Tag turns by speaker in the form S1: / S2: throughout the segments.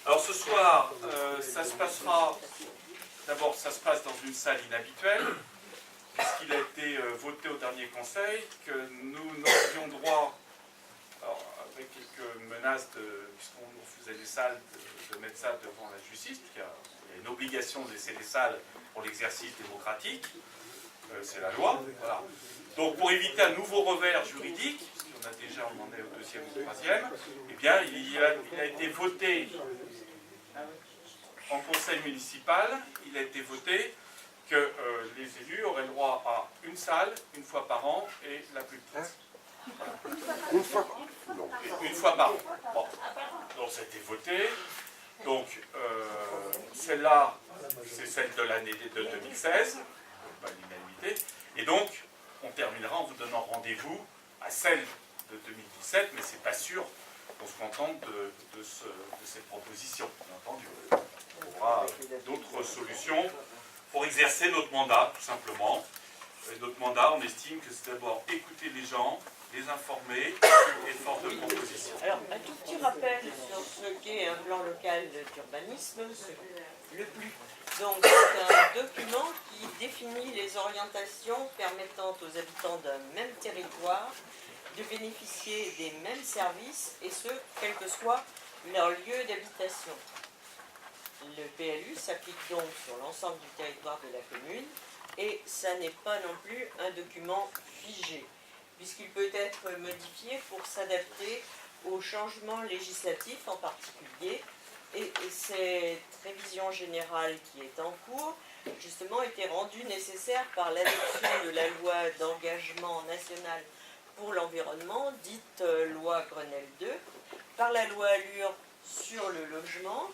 S1: Alors ce soir, ça se passera, d'abord ça se passe dans une salle inhabituelle, puisqu'il a été voté au dernier conseil que nous n'aurions droit, alors, avec quelques menaces, puisqu'on nous refusait les salles, de mettre ça devant la justice, puisqu'il y a une obligation de laisser les salles pour l'exercice démocratique, c'est la loi. Voilà. Donc pour éviter un nouveau revers juridique, on a déjà, on en est au deuxième ou au troisième, eh bien il a été voté en conseil municipal, il a été voté que les élus auraient le droit à une salle, une fois par an, et la plus petite. Voilà.
S2: Une fois
S1: Une fois par an. Bon. Donc ça a été voté. Donc celle-là, c'est celle de l'année de 2016, pas l'unanimité. Et donc, on terminera en vous donnant rendez-vous à celle de 2017, mais c'est pas sûr qu'on se contente de cette proposition, bien entendu. On aura d'autres solutions pour exercer notre mandat, tout simplement. Et notre mandat, on estime que c'est d'abord écouter les gens, les informer et force de proposition.
S3: Alors, un tout petit rappel sur ce qu'est un plan local d'urbanisme, le PLU. Donc, c'est un document qui définit les orientations permettant aux habitants d'un même territoire de bénéficier des mêmes services, et ce, quel que soit leur lieu d'habitation. Le PLU s'applique donc sur l'ensemble du territoire de la commune, et ça n'est pas non plus un document figé, puisqu'il peut être modifié pour s'adapter aux changements législatifs en particulier, et cette révision générale qui est en cours, justement, était rendue nécessaire par l'adoption de la loi d'engagement national pour l'environnement, dite loi Grenelle 2, par la loi Allure sur le logement,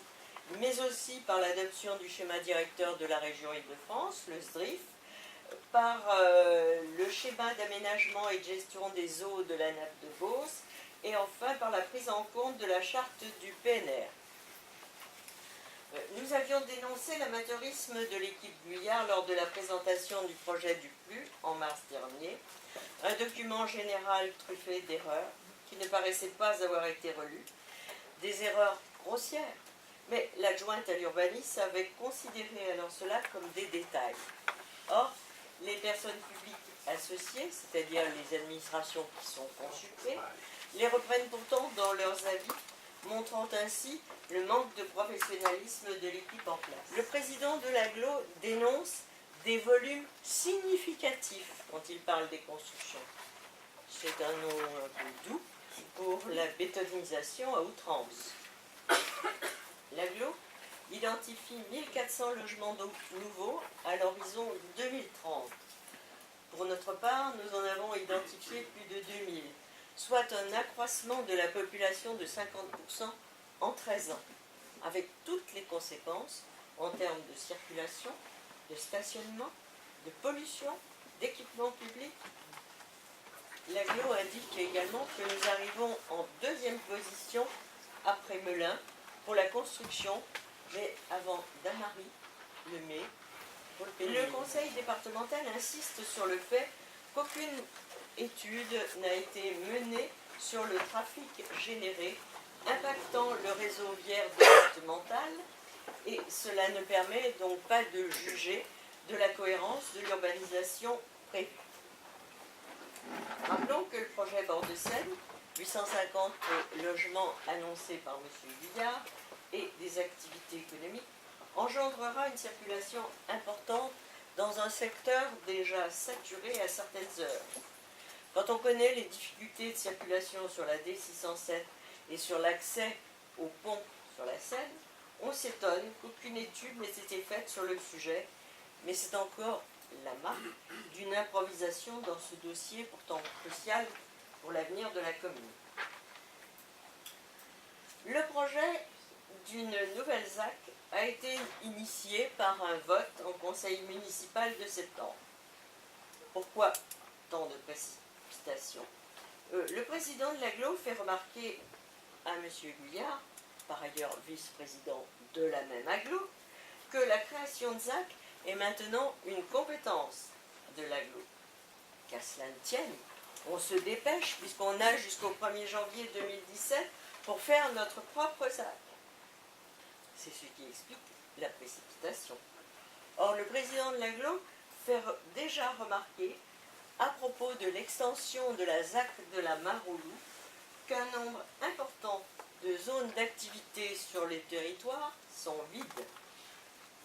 S3: mais aussi par l'adoption du schéma directeur de la région Île-de-France, le SDRIF, par le schéma d'aménagement et de gestion des eaux de la nappe de Beauce, et enfin par la prise en compte de la charte du PNR. Nous avions dénoncé l'amateurisme de l'équipe Guyard lors de la présentation du projet du PLU en mars dernier, un document général truffé d'erreurs qui ne paraissait pas avoir été relu, des erreurs grossières, mais l'adjointe à l'urbanisme avait considéré alors cela comme des détails. Or, les personnes publiques associées, c'est-à-dire les administrations qui sont consultées, les reprennent pourtant dans leurs avis, montrant ainsi le manque de professionnalisme de l'équipe en place. Le président de l'AGLO dénonce des volumes significatifs quand il parle des constructions. C'est un nom un peu doux pour la bétonisation à outrance. L'AGLO identifie 1400 logements nouveaux à l'horizon 2030. Pour notre part, nous en avons identifié plus de 2000, soit un accroissement de la population de 50% en 13 ans, avec toutes les conséquences en termes de circulation, de stationnement, de pollution, d'équipement public. L'AGLO indique également que nous arrivons en deuxième position après Melun pour la construction, mais avant Damary, le mai. Le conseil départemental insiste sur le fait qu'aucune étude n'a été menée sur le trafic généré impactant le réseau viaire départemental, et cela ne permet donc pas de juger de la cohérence de l'urbanisation prévue. Rappelons que le projet Bord de Seine, 850 logements annoncés par M. Guyard et des activités économiques, engendrera une circulation importante dans un secteur déjà saturé à certaines heures. Quand on connaît les difficultés de circulation sur la D607 et sur l'accès au pont sur la Seine, on s'étonne qu'aucune étude n'ait été faite sur le sujet, mais c'est encore la marque d'une improvisation dans ce dossier pourtant crucial pour l'avenir de la commune. Le projet d'une nouvelle ZAC a été initié par un vote en conseil municipal de septembre. Pourquoi tant de précipitation? Le président de l'AGLO fait remarquer à M. Guyard, par ailleurs vice-président de la même AGLO, création de ZAC est maintenant une compétence de l'agglo. Qu'à cela ne tienne, on se dépêche puisqu'on a jusqu'au 1er janvier 2017 pour faire notre propre ZAC. C'est ce qui explique la précipitation. Or, le président de l'agglo fait déjà remarquer, à propos de l'extension de la ZAC de la Maroulou, qu'un nombre important de zones d'activité sur les territoires sont vides.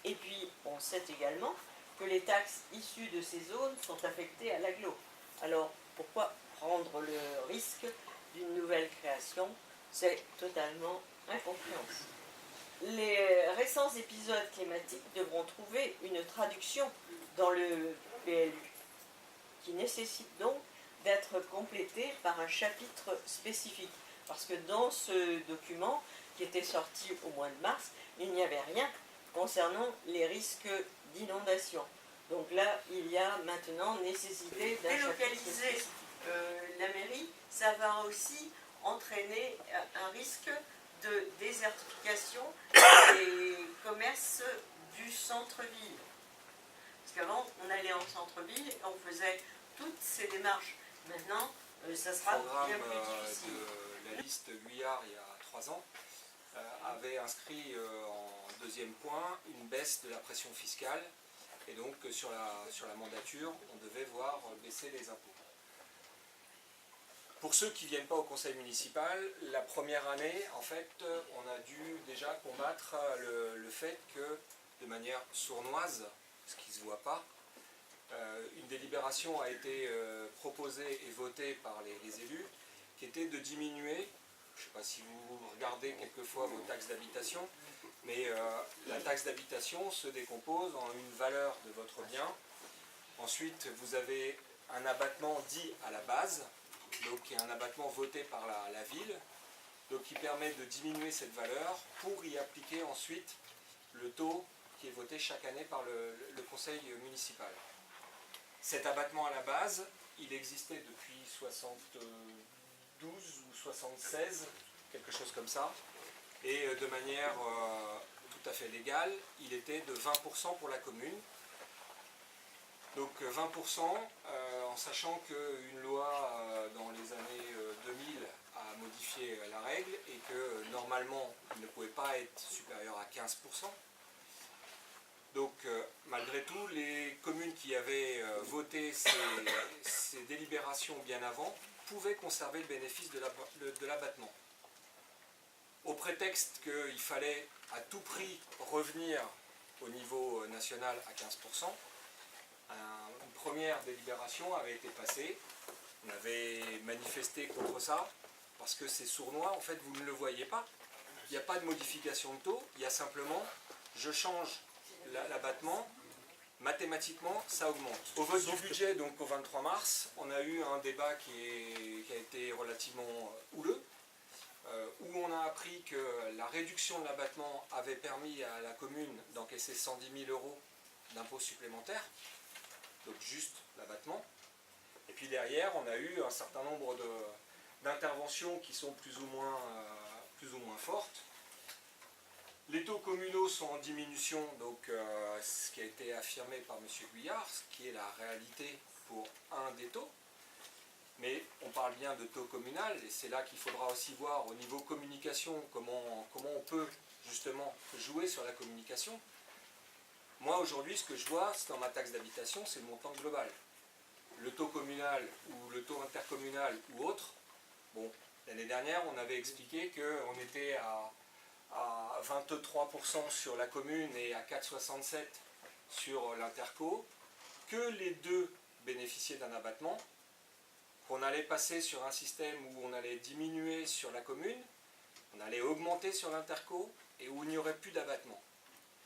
S3: Et puis, on sait également que les taxes issues de ces zones sont affectées à l'agglo. Alors, pourquoi prendre le risque d'une nouvelle création? C'est totalement incompréhensible. Les récents épisodes climatiques devront trouver une traduction dans le PLU, qui nécessite donc d'être complété par un chapitre spécifique. Parce que dans ce document, qui était sorti au mois de mars, il n'y avait rien concernant les risques d'inondation. Donc là, il y a maintenant nécessité d'un délocaliser la mairie, ça va aussi entraîner un risque de désertification des commerces du centre-ville. Parce qu'avant, on allait en centre-ville et on faisait toutes ces démarches. Maintenant, ça sera bien plus difficile.
S2: La liste Guyard, il y a 3 ans, avait inscrit en deuxième point une baisse de la pression fiscale. Et donc, sur la mandature, on devait voir baisser les impôts. Pour ceux qui ne viennent pas au conseil municipal, la première année, en fait, on a dû déjà combattre le fait que, de manière sournoise, ce qui ne se voit pas, une délibération a été proposée et votée par les élus, qui était de diminuer, je ne sais pas si vous regardez quelquefois vos taxes d'habitation, mais la taxe d'habitation se décompose en une valeur de votre bien. Ensuite, vous avez un abattement dit à la base, donc qui est un abattement voté par la ville, donc qui permet de diminuer cette valeur pour y appliquer ensuite le taux qui est voté chaque année par le conseil municipal. Cet abattement à la base, il existait depuis 72 ou 76, quelque chose comme ça, et de manière tout à fait légale, il était de 20% pour la commune. Donc 20%, en sachant qu'une loi dans les années 2000 a modifié la règle et que normalement il ne pouvait pas être supérieur à 15%. Donc malgré tout, les communes qui avaient voté ces délibérations bien avant pouvaient conserver le bénéfice de l'abattement. Au prétexte qu'il fallait à tout prix revenir au niveau national à 15%, une première délibération avait été passée. On avait manifesté contre ça parce que c'est sournois. En fait, vous ne le voyez pas. Il n'y a pas de modification de taux. Il y a simplement, je change l'abattement, mathématiquement, ça augmente. Au vote du budget, donc au 23 mars, on a eu un débat qui a été relativement houleux, où on a appris que la réduction de l'abattement avait permis à la commune d'encaisser 110 000 € d'impôts supplémentaires, donc juste l'abattement. Et puis derrière, on a eu un certain nombre d'interventions qui sont plus ou moins fortes. Les taux communaux sont en diminution, donc ce qui a été affirmé par M. Guyard, ce qui est la réalité pour un des taux. Mais on parle bien de taux communal, et c'est là qu'il faudra aussi voir au niveau communication comment on peut justement jouer sur la communication. Moi aujourd'hui, ce que je vois dans ma taxe d'habitation, c'est le montant global. Le taux communal ou le taux intercommunal ou autre, bon, l'année dernière on avait expliqué qu'on était à 23% sur la commune et à 4,67% sur l'interco, que les deux bénéficiaient d'un abattement, qu'on allait passer sur un système où on allait diminuer sur la commune, on allait augmenter sur l'interco et où il n'y aurait plus d'abattement.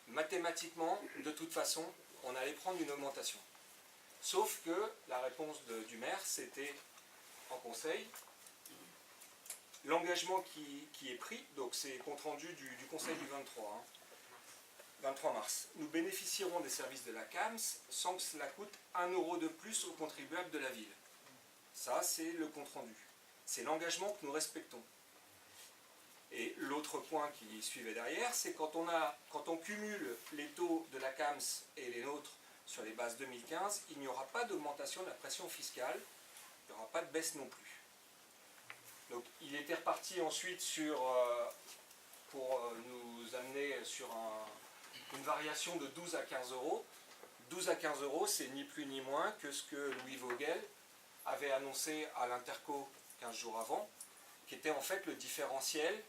S2: Mathématiquement, de toute façon, on allait prendre une augmentation. Sauf que la réponse du maire, c'était en conseil, l'engagement qui est pris, donc c'est compte rendu du conseil du 23 mars. Nous bénéficierons des services de la CAMS sans que cela coûte 1 € de plus aux contribuables de la ville. Ça, c'est le compte rendu. C'est l'engagement que nous respectons. Et l'autre point qui suivait derrière, c'est quand on cumule les taux de la CAMS et les nôtres sur les bases 2015, il n'y aura pas d'augmentation de la pression fiscale, il n'y aura pas de baisse non plus. Donc il était reparti ensuite pour nous amener sur une variation de 12 à 15 euros. 12 à 15 euros, c'est ni plus ni moins que ce que Louis Vogel avait annoncé à l'Interco 15 jours avant, qui était en fait le différentiel.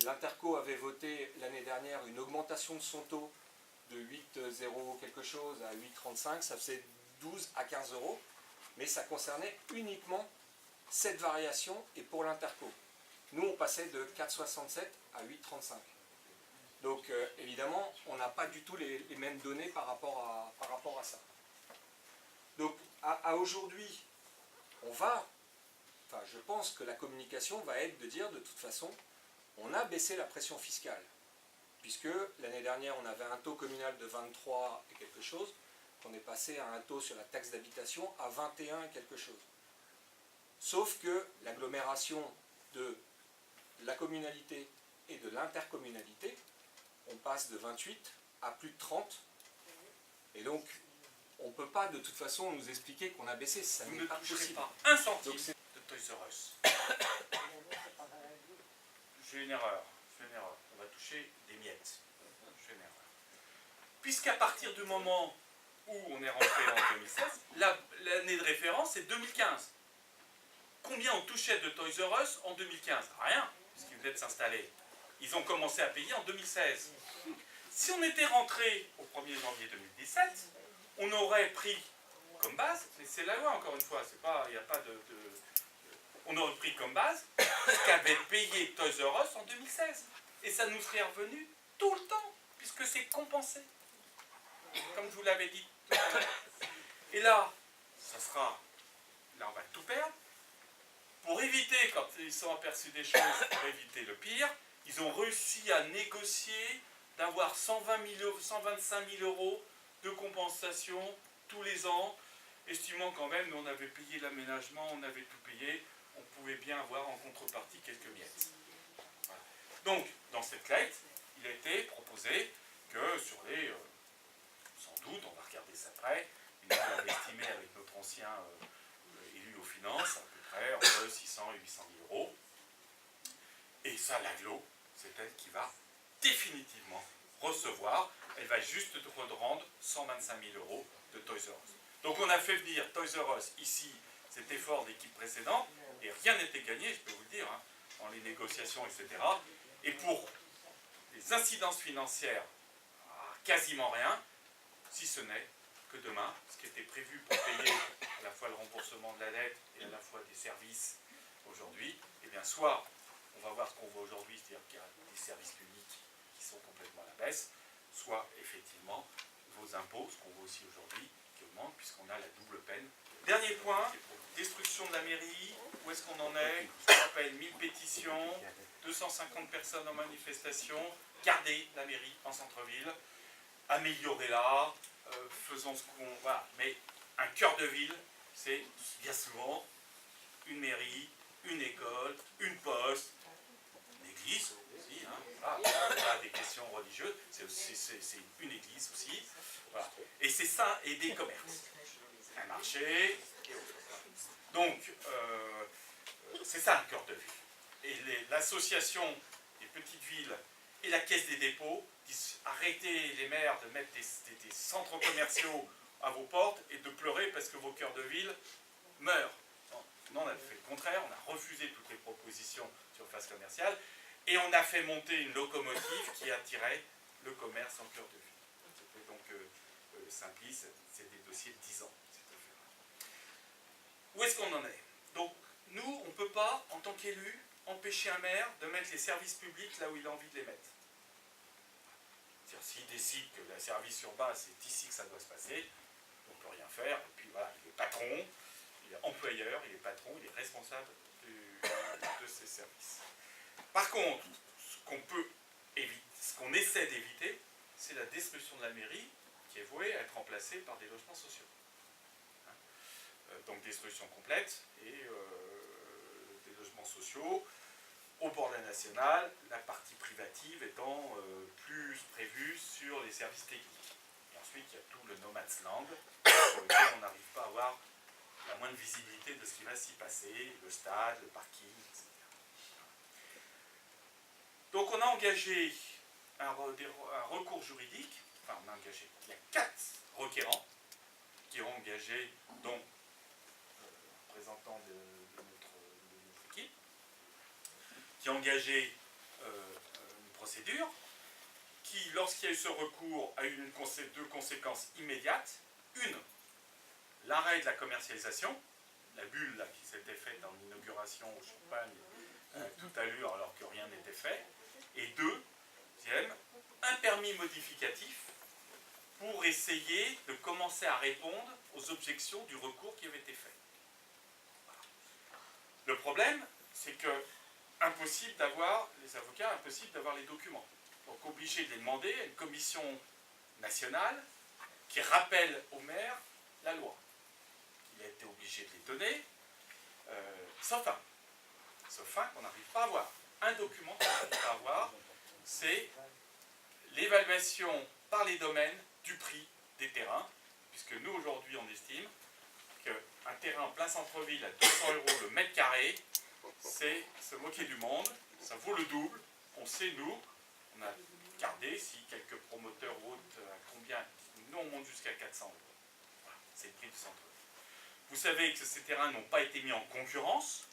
S2: L'Interco avait voté l'année dernière une augmentation de son taux de 8,0 quelque chose à 8,35, ça faisait 12 à 15 euros, mais ça concernait uniquement cette variation et pour l'Interco. Nous, on passait de 4,67 à 8,35. Donc, évidemment, on n'a pas du tout les mêmes données par rapport à ça. Donc, à aujourd'hui, je pense que la communication va être de dire, de toute façon, on a baissé la pression fiscale. Puisque l'année dernière, on avait un taux communal de 23 et quelque chose, qu'on est passé à un taux sur la taxe d'habitation à 21 et quelque chose. Sauf que l'agglomération de la communalité et de l'intercommunalité, on passe de 28 à plus de 30. Et donc, on ne peut pas de toute façon nous expliquer qu'on a baissé. Ça
S1: Vous
S2: n'est
S1: ne
S2: pas
S1: toucherez
S2: possible.
S1: pas un centime de Toys R Us. J'ai une erreur. On va toucher des miettes. J'ai une erreur. Puisqu'à partir du moment où on est rentré en 2016, l'année de référence c'est 2015. Combien on touchait de Toys R Us en 2015? Rien, puisqu'ils venaient de s'installer. Ils ont commencé à payer en 2016. Si on était rentré au 1er janvier 2017, on aurait pris comme base, mais c'est la loi encore une fois, il n'y a pas on aurait pris comme base ce qu'avait payé Toys R Us en 2016. Et ça nous serait revenu tout le temps, puisque c'est compensé. Comme je vous l'avais dit tout à l'heure. Et là, là on va tout perdre. Pour éviter, quand ils sont aperçus des choses, pour éviter le pire, ils ont réussi à négocier d'avoir 125 000 euros de compensation tous les ans, estimant quand même, nous on avait payé l'aménagement, on avait tout payé, on pouvait bien avoir en contrepartie quelques miettes. Voilà. Donc, dans cette lettre, il a été proposé que sur les, sans doute, on va regarder ça après, il avait estimé avec notre ancien élu aux finances, à peu près entre 600 et 800 000 euros. Et ça, l'aglo, c'est elle qui va définitivement recevoir, elle va juste rendre 125 000 euros de Toys R Us. Donc on a fait venir Toys R Us ici, cet effort d'équipe précédente, et rien n'était gagné, je peux vous le dire, hein, dans les négociations, etc. Et pour les incidences financières, quasiment rien, si ce n'est que demain, ce qui était prévu pour payer à la fois le remboursement de la dette et à la fois des services aujourd'hui, eh bien soit on va voir ce qu'on voit aujourd'hui, c'est-à-dire qu'il y a des services publics qui sont complètement à la baisse, soit effectivement vos impôts, ce qu'on voit aussi aujourd'hui, qui augmentent puisqu'on a la double peine. Dernier point, destruction de la mairie, où est-ce qu'on en est? Je vous rappelle, 1000 pétitions, 250 personnes en manifestation, gardez la mairie en centre-ville, améliorez-la, faisons ce qu'on... Voilà. Mais un cœur de ville, c'est bien souvent une mairie, une école, une poste, une église aussi, hein, voilà. On a des questions religieuses, c'est une église aussi, voilà. Et c'est ça, et des commerces, un marché, et autres. Donc, c'est ça le cœur de ville. Et l'association des petites villes et la Caisse des dépôts disent arrêtez les maires de mettre des centres commerciaux à vos portes et de pleurer parce que vos cœurs de ville meurent. Non, on a fait le contraire, on a refusé toutes les propositions sur phase commerciale et on a fait monter une locomotive qui attirait le commerce en cœur de ville. C'était donc simpliste, c'est des dossiers de 10 ans. Où est-ce qu'on en est? Donc, nous, on ne peut pas, en tant qu'élu, empêcher un maire de mettre les services publics là où il a envie de les mettre. C'est-à-dire, s'il décide que le service urbain, c'est ici que ça doit se passer, on ne peut rien faire. Et puis voilà, il est patron, il est employeur, il est patron, il est responsable de ces services. Par contre, ce qu'on essaie d'éviter, c'est la destruction de la mairie qui est vouée à être remplacée par des logements sociaux. Donc destruction complète et des logements sociaux. au bord de la nationale, la partie privative étant plus prévue sur les services techniques. Et ensuite, il y a tout le no man's land, sur lequel on n'arrive pas à avoir la moindre visibilité de ce qui va s'y passer, le stade, le parking, etc. Donc on a engagé un recours juridique, enfin on a engagé, il y a 4 requérants qui ont engagé, dont le représentant de notre équipe, qui ont engagé une procédure qui, lorsqu'il y a eu ce recours, a eu deux conséquences immédiates. Une, l'arrêt de la commercialisation, la bulle là, qui s'était faite en inauguration au champagne toute allure alors que rien n'était fait. Et deuxième, un permis modificatif pour essayer de commencer à répondre aux objections du recours qui avait été fait. Voilà. Le problème, c'est que impossible d'avoir, les avocats, impossible d'avoir les documents. Donc obligé de les demander à une commission nationale qui rappelle au maire la loi. Il a été obligé de les donner, sauf un qu'on n'arrive pas à avoir. Un document qu'on n'arrive pas à avoir, c'est l'évaluation par les domaines du prix des terrains, puisque nous aujourd'hui on estime qu'un terrain en plein centre-ville à 200 € le mètre carré, c'est se moquer du monde, ça vaut le double. On sait, nous, on a regardé si quelques promoteurs ou autres, à combien, nous on monte jusqu'à 400 €. Voilà, c'est le prix du centre-ville. Vous savez que ces terrains n'ont pas été mis en concurrence,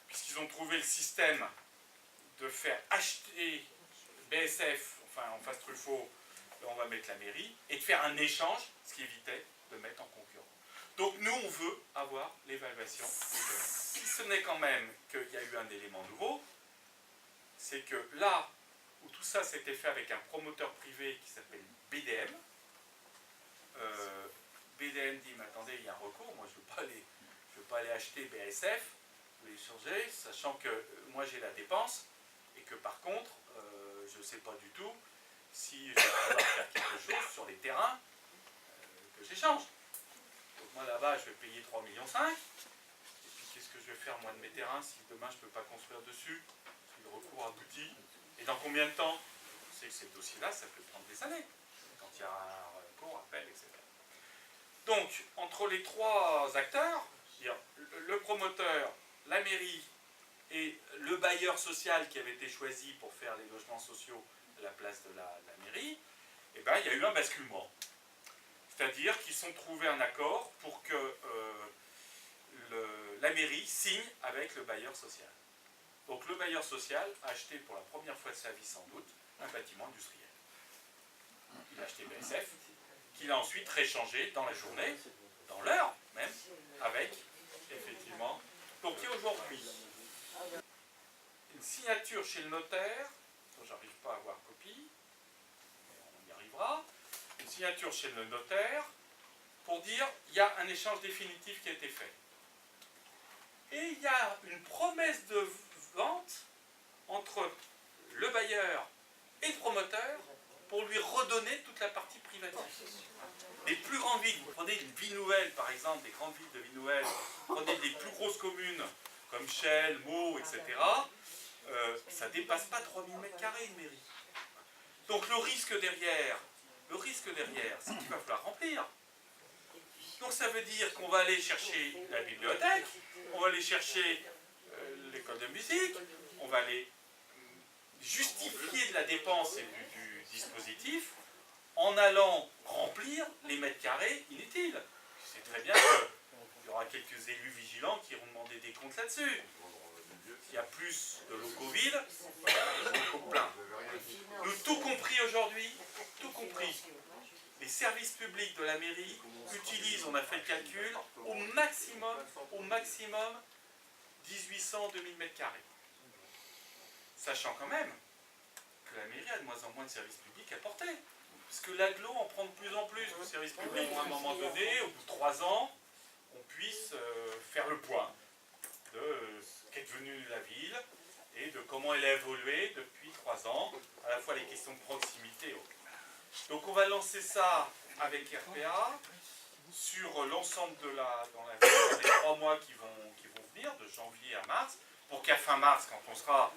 S1: puisqu'ils ont trouvé le système de faire acheter BSF, enfin en face Truffaut, on va mettre la mairie, et de faire un échange, ce qui évitait de mettre en concurrence. Donc nous, on veut avoir l'évaluation des données. Si ce n'est quand même qu'il y a eu un élément nouveau, c'est que là où tout ça s'était fait avec un promoteur privé qui s'appelle BDM, BDM dit, mais attendez, il y a un recours, moi je ne veux pas aller acheter BASF, vous les changer, sachant que moi j'ai la dépense, et que par contre, je ne sais pas du tout si je vais pouvoir faire quelque chose sur les terrains que j'échange. Donc moi là-bas, je vais payer 3,5 millions. Et puis qu'est-ce que je vais faire moi de mes terrains si demain je ne peux pas construire dessus, si le recours aboutit? Et dans combien de temps? On sait que ces dossiers-là, ça peut prendre des années, quand il y a un recours, appel, etc. Donc, entre les trois acteurs, c'est-à-dire le promoteur, la mairie et le bailleur social qui avait été choisi pour faire les logements sociaux à la place de la mairie, eh ben, il y a eu un basculement. C'est-à-dire qu'ils sont trouvés un accord pour que la mairie signe avec le bailleur social. Donc le bailleur social a acheté pour la première fois de sa vie sans doute un bâtiment industriel. Il a acheté BSF, qu'il a ensuite réchangé dans la journée, dans l'heure même, avec, effectivement. Donc il y a aujourd'hui une signature chez le notaire, dont j'arrive pas à avoir copie, mais on y arrivera, une signature chez le notaire pour dire qu'il y a un échange définitif qui a été fait. Et il y a une promesse de vente entre le bailleur et le promoteur pour lui redonner toute la partie privative. Les plus grandes villes, vous prenez une ville nouvelle par exemple, des grandes villes de ville nouvelle, vous prenez des plus grosses communes comme Chelles, Meaux, etc., ça ne dépasse pas 3000 m² une mairie. Donc le risque derrière, c'est qu'il va falloir remplir. Donc ça veut dire qu'on va aller chercher la bibliothèque, on va aller chercher l'école de musique, on va aller justifier de la dépense et du dispositif en allant remplir les mètres carrés inutiles. C'est très bien qu'il y aura quelques élus vigilants qui iront demander des comptes là-dessus. S'il y a plus de locaux vides, les locaux pleins. Nous, tout compris aujourd'hui, tout compris, les services publics de la mairie utilisent, on a fait le calcul, au maximum 1800-2000 m². Sachant quand même que la mairie a de moins en moins de services publics à porter. Parce que l'agglo en prend de plus en plus de services publics. À un moment donné, au bout de 3 ans, on puisse faire le point de ce qu'est devenu la ville et de comment elle a évolué depuis 3 ans, à la fois les questions de proximité et autres. Donc on va lancer ça avec RPA sur l'ensemble de dans la ville, les 3 mois qui vont venir, de janvier à mars. pour qu'à fin mars, quand on sera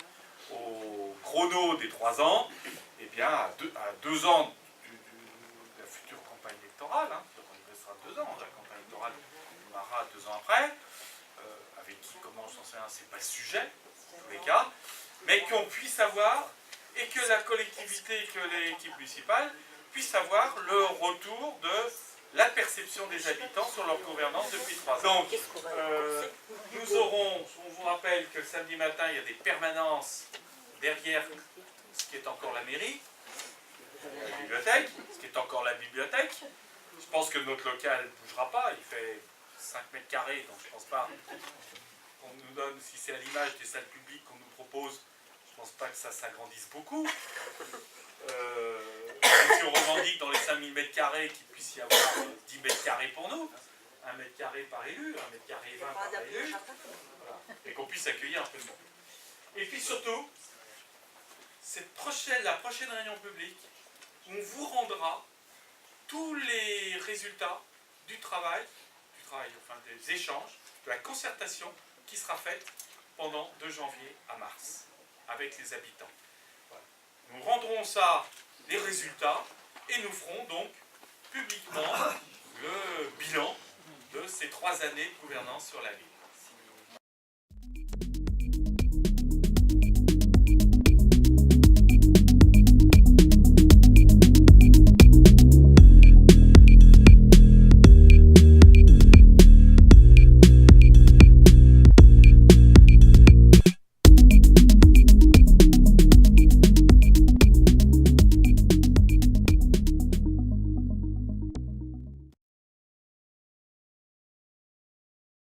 S1: au chrono des 3 ans, eh bien, à 2 ans de la future campagne électorale, hein, il restera 2 ans, la campagne électorale démarrera 2 ans après, avec qui commence, j'en sais rien, c'est pas le sujet, dans tous les cas, mais qu'on puisse avoir, et que la collectivité, que l'équipe municipale puissent avoir le retour de la perception des habitants sur leur gouvernance depuis 3 ans. Donc, nous aurons, on vous rappelle que le samedi matin, il y a des permanences derrière ce qui est encore la mairie, la bibliothèque, ce qui est encore la bibliothèque. Je pense que notre local ne bougera pas, il fait 5 mètres carrés, donc je ne pense pas qu'on nous donne, si c'est à l'image des salles publiques qu'on nous propose, je ne pense pas que ça s'agrandisse beaucoup. Si on revendique dans les 5000 mètres carrés qu'il puisse y avoir 10 mètres carrés pour nous, 1 mètre carré par élu, 1 mètre carré 20 par élu, voilà, et qu'on puisse accueillir un peu de monde. Et puis surtout, la prochaine réunion publique, on vous rendra tous les résultats du travail, enfin des échanges, de la concertation qui sera faite pendant de janvier à mars avec les habitants. Voilà. Nous rendrons ça, les résultats, et nous ferons donc publiquement le bilan de ces 3 années de gouvernance sur la ville.